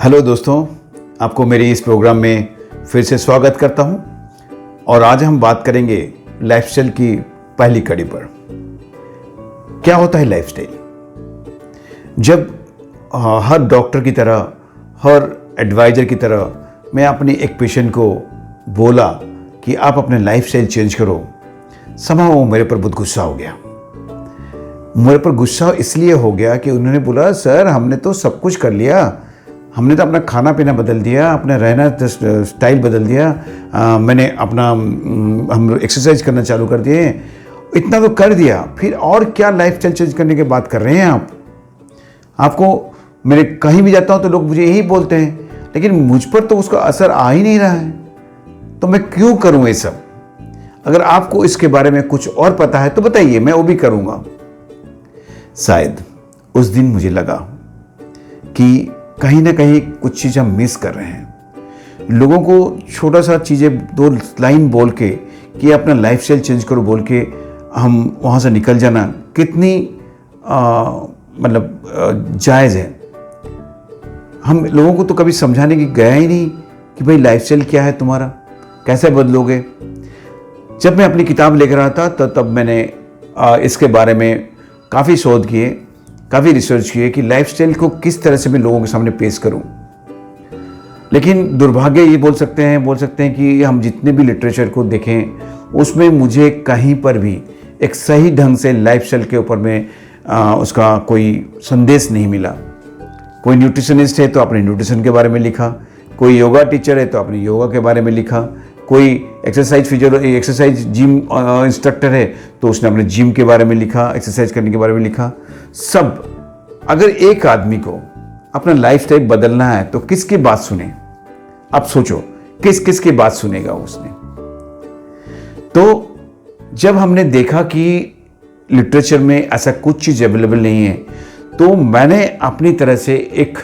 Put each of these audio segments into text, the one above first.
Hello दोस्तों, आपको मेरे इस प्रोग्राम में फिर से स्वागत करता हूं। और आज हम बात करेंगे लाइफस्टाइल की पहली कड़ी पर। क्या होता है लाइफस्टाइल? जब हर डॉक्टर की तरह, हर एडवाइजर की तरह मैं अपनी एक पेशेंट को बोला कि आप अपने लाइफस्टाइल चेंज करो, somehow वो मेरे पर बहुत गुस्सा हो गया। मेरे पर गुस्सा इसलिए हो गया कि उन्होंने बोला, सर हमने तो सब कुछ कर लिया, हमने तो अपना खाना पीना बदल दिया, अपना रहना स्टाइल बदल दिया, मैंने अपना हम एक्सरसाइज करना चालू कर दिए, इतना तो कर दिया, फिर और क्या लाइफस्टाइल चेंज करने की बात कर रहे हैं आप? आपको मैंने कहीं भी जाता हूं तो लोग मुझे यही बोलते हैं, लेकिन मुझ पर तो उसका असर आ ही नहीं रहा है, तो मैं क्यों करूं ये सब? अगर आपको इसके बारे में कुछ और पता है तो बताइए, मैं वो भी करूंगा। शायद उस दिन मुझे लगा कि कहीं ना कहीं कुछ चीज़ हम मिस कर रहे हैं। लोगों को छोटा सा चीज़ें दो लाइन बोल के कि अपना लाइफस्टाइल चेंज करो बोल के हम वहाँ से निकल जाना कितनी जायज़ है। हम लोगों को तो कभी समझाने की गया ही नहीं कि भाई लाइफस्टाइल क्या है तुम्हारा, कैसे बदलोगे। जब मैं अपनी किताब लेकर रहा था तब मैंने इसके बारे में काफ़ी शोध किए, काफ़ी रिसर्च किए कि लाइफस्टाइल को किस तरह से मैं लोगों के सामने पेश करूं। लेकिन दुर्भाग्य ये बोल सकते हैं कि हम जितने भी लिटरेचर को देखें उसमें मुझे कहीं पर भी एक सही ढंग से लाइफस्टाइल के ऊपर में उसका कोई संदेश नहीं मिला। कोई न्यूट्रिशनिस्ट है तो अपने न्यूट्रिशन के बारे में लिखा, कोई योगा टीचर है तो अपने योगा के बारे में लिखा, कोई एक्सरसाइज जिम इंस्ट्रक्टर है तो उसने अपने जिम के बारे में लिखा, एक्सरसाइज करने के बारे में लिखा। सब अगर एक आदमी को अपना लाइफस्टाइल बदलना है तो किसकी बात सुने? आप सोचो, किस की बात सुनेगा उसने? तो जब हमने देखा कि लिटरेचर में ऐसा कुछ चीज़ अवेलेबल नहीं है, तो मैंने अपनी तरह से एक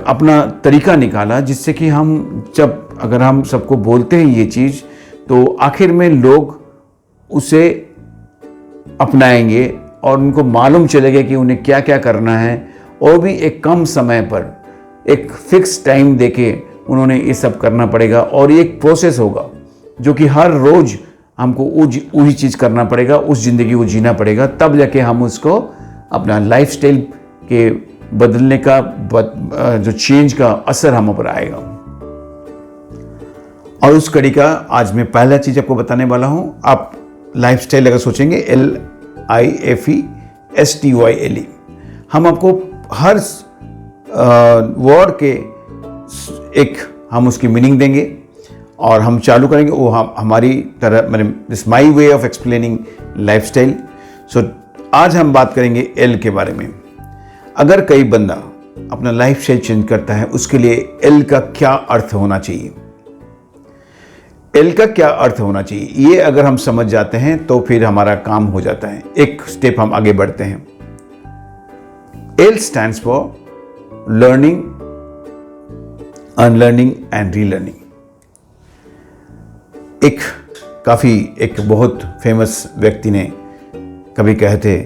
अपना तरीका निकाला जिससे कि अगर हम सबको बोलते हैं ये चीज़ तो आखिर में लोग उसे अपनाएंगे और उनको मालूम चलेगा कि उन्हें क्या क्या करना है, और भी एक कम समय पर एक फिक्स टाइम देके उन्होंने ये सब करना पड़ेगा। और ये एक प्रोसेस होगा जो कि हर रोज़ हमको वही चीज़ करना पड़ेगा, उस ज़िंदगी को जीना पड़ेगा, तब जाके हम उसको अपना लाइफस्टाइल के बदलने का जो चेंज का असर हम पर आएगा। और उस कड़ी का आज मैं पहला चीज़ आपको बताने वाला हूँ। आप लाइफस्टाइल अगर सोचेंगे LIFESTYLE, हम आपको हर वर्ड के हम उसकी मीनिंग देंगे और हम चालू करेंगे वो हमारी तरह, this my way of explaining lifestyle. So आज हम बात करेंगे L के बारे में। अगर कोई बंदा अपना लाइफस्टाइल चेंज करता है उसके लिए L का क्या अर्थ होना चाहिए? L का क्या अर्थ होना चाहिए, ये अगर हम समझ जाते हैं तो फिर हमारा काम हो जाता है। एक स्टेप हम आगे बढ़ते हैं। L stands for learning, unlearning and relearning। एक बहुत फेमस व्यक्ति ने कभी कहे थे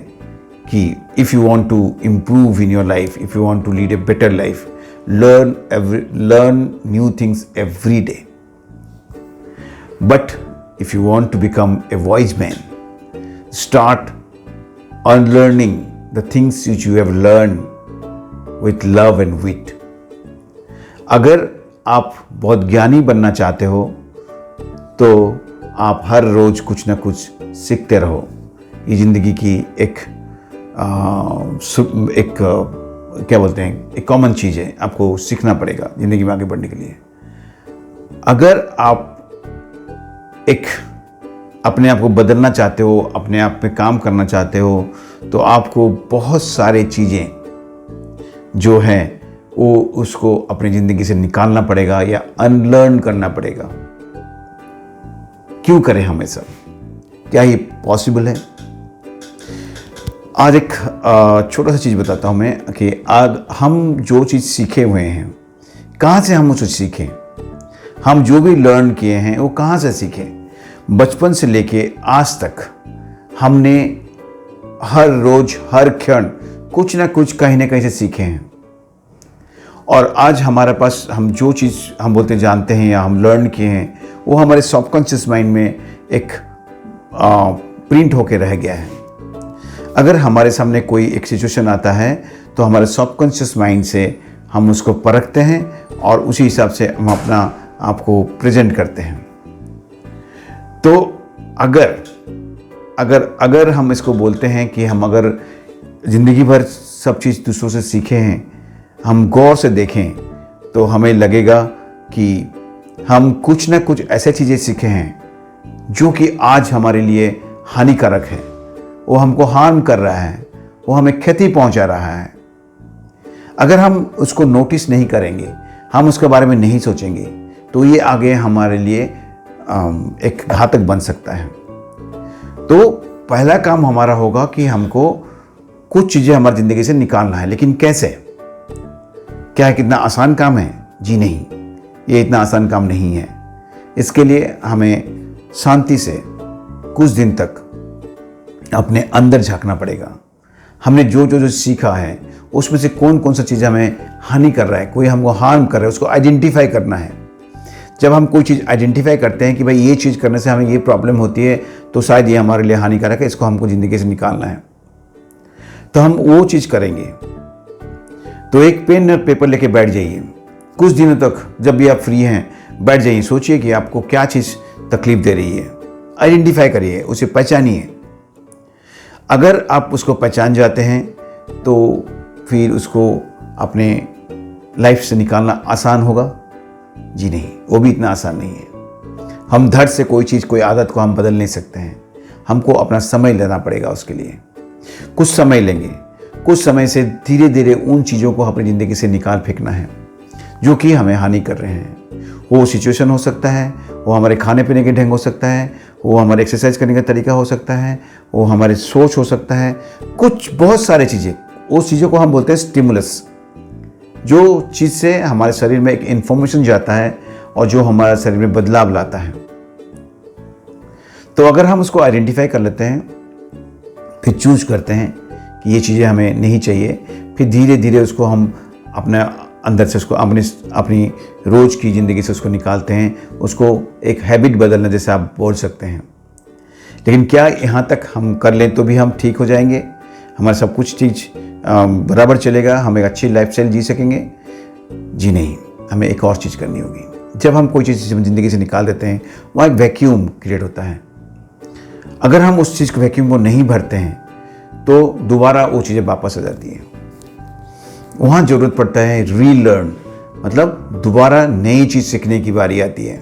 कि if you want to improve in your life, if you want to lead a better life, learn new things every day. But if you want to become a wise man, start unlearning the things which you have learned with love and wit। अगर आप बहुत ज्ञानी बनना चाहते हो तो आप हर रोज कुछ ना कुछ सीखते रहो। ये जिंदगी की एक कॉमन चीज़ है, आपको सीखना पड़ेगा जिंदगी में आगे बढ़ने के लिए। अगर आप अपने आप को बदलना चाहते हो, अपने आप पे काम करना चाहते हो, तो आपको बहुत सारे चीज़ें जो हैं वो उसको अपनी ज़िंदगी से निकालना पड़ेगा या अनलर्न करना पड़ेगा। क्यों करें हम ये सब? क्या ये पॉसिबल है? आज एक छोटा सा चीज़ बताता हूँ मैं कि आज हम जो चीज़ सीखे हुए हैं, कहाँ से हम उसे सीखें? हम जो भी लर्न किए हैं वो कहाँ से सीखें? बचपन से लेके आज तक हमने हर रोज हर क्षण कुछ ना कुछ कहीं ना कहीं से सीखे हैं। और आज हमारे पास हम जो चीज़ हम बोलते जानते हैं या हम लर्न किए हैं वो हमारे सबकॉन्शियस माइंड में एक प्रिंट होके रह गया है। अगर हमारे सामने कोई एक सिचुएशन आता है तो हमारे सबकॉन्शियस माइंड से हम उसको परखते हैं और उसी हिसाब से हम अपना आप को प्रेजेंट करते हैं। तो अगर हम इसको बोलते हैं कि हम अगर ज़िंदगी भर सब चीज़ दूसरों से सीखे हैं, हम गौर से देखें तो हमें लगेगा कि हम कुछ ना कुछ ऐसे चीज़ें सीखे हैं जो कि आज हमारे लिए हानिकारक है, वो हमको हार्म कर रहा है, वो हमें क्षति पहुंचा रहा है। अगर हम उसको नोटिस नहीं करेंगे, हम उसके बारे में नहीं सोचेंगे, तो ये आगे हमारे लिए एक घातक बन सकता है। तो पहला काम हमारा होगा कि हमको कुछ चीज़ें हमारी ज़िंदगी से निकालना है। लेकिन कैसे? क्या कितना आसान काम है? जी नहीं, ये इतना आसान काम नहीं है। इसके लिए हमें शांति से कुछ दिन तक अपने अंदर झांकना पड़ेगा। हमने जो सीखा है उसमें से कौन कौन सा चीज़ हमें हानि कर रहा है, कोई हमको हार्म कर रहा है, उसको आइडेंटिफाई करना है। जब हम कोई चीज़ आइडेंटिफाई करते हैं कि भाई ये चीज़ करने से हमें ये प्रॉब्लम होती है, तो शायद ये हमारे लिए हानिकारक है, इसको हमको ज़िंदगी से निकालना है, तो हम वो चीज़ करेंगे। तो एक पेन और पेपर लेके बैठ जाइए, कुछ दिनों तक जब भी आप फ्री हैं बैठ जाइए, सोचिए कि आपको क्या चीज़ तकलीफ दे रही है, आइडेंटिफाई करिए, उसे पहचानिए। अगर आप उसको पहचान जाते हैं तो फिर उसको अपने लाइफ से निकालना आसान होगा? जी नहीं, वो भी इतना आसान नहीं है। हम धड़ से कोई चीज़, कोई आदत को हम बदल नहीं सकते हैं। हमको अपना समय लेना पड़ेगा उसके लिए। कुछ समय लेंगे, कुछ समय से धीरे धीरे उन चीज़ों को अपनी ज़िंदगी से निकाल फेंकना है जो कि हमें हानि कर रहे हैं। वो सिचुएशन हो सकता है, वो हमारे खाने पीने के ढंग हो सकता है, वो हमारे एक्सरसाइज करने का तरीका हो सकता है, वो हमारे सोच हो सकता है, कुछ बहुत सारे चीज़ें। उस चीज़ों को हम बोलते हैं स्टिमुलस, जो चीज़ से हमारे शरीर में एक इन्फॉर्मेशन जाता है और जो हमारे शरीर में बदलाव लाता है। तो अगर हम उसको आइडेंटिफाई कर लेते हैं, फिर चूज करते हैं कि ये चीज़ें हमें नहीं चाहिए, फिर धीरे धीरे उसको हम अपने अंदर से उसको अपनी रोज़ की ज़िंदगी से उसको निकालते हैं, उसको एक हैबिट बदलना जैसे आप बोल सकते हैं। लेकिन क्या यहाँ तक हम कर लें तो भी हम ठीक हो जाएंगे, हमारा सब कुछ चीज़ बराबर चलेगा, हम एक अच्छी लाइफस्टाइल जी सकेंगे? जी नहीं, हमें एक और चीज़ करनी होगी। जब हम कोई चीज़ ज़िंदगी से निकाल देते हैं, वहाँ एक वैक्यूम क्रिएट होता है। अगर हम उस चीज़ को वैक्यूम को नहीं भरते हैं तो दोबारा वो चीज़ें वापस आ जाती हैं। वहाँ ज़रूरत पड़ता है रीलर्न, मतलब दोबारा नई चीज़ सीखने की बारी आती है।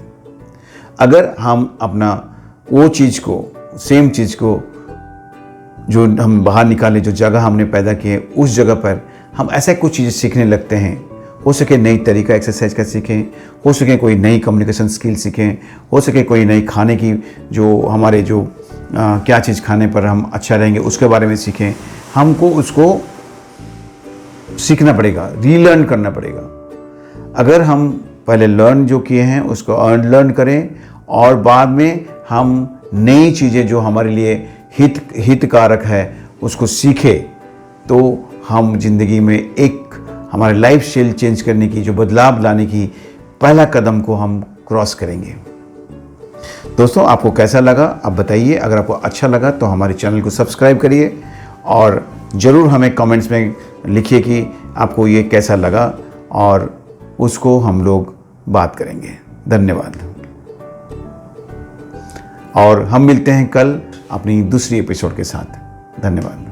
अगर हम अपना वो चीज़ को, सेम चीज़ को जो हम बाहर निकाले, जो जगह हमने पैदा की है, उस जगह पर हम ऐसे कुछ चीज़ें सीखने लगते हैं, हो सके नई तरीका एक्सरसाइज का सीखें, हो सके कोई नई कम्युनिकेशन स्किल सीखें, हो सके कोई नई खाने की जो हमारे जो क्या चीज़ खाने पर हम अच्छा रहेंगे उसके बारे में सीखें, हमको उसको सीखना पड़ेगा, रीलर्न करना पड़ेगा। अगर हम पहले लर्न जो किए हैं उसको अनलर्न करें और बाद में हम नई चीज़ें जो हमारे लिए हितकारक है उसको सीखें, तो हम ज़िंदगी में एक हमारे लाइफ स्टाइल चेंज करने की, जो बदलाव लाने की पहला कदम को हम क्रॉस करेंगे। दोस्तों, आपको कैसा लगा आप बताइए। अगर आपको अच्छा लगा तो हमारे चैनल को सब्सक्राइब करिए और ज़रूर हमें कमेंट्स में लिखिए कि आपको ये कैसा लगा, और उसको हम लोग बात करेंगे। धन्यवाद। और हम मिलते हैं कल अपनी दूसरी एपिसोड के साथ। धन्यवाद।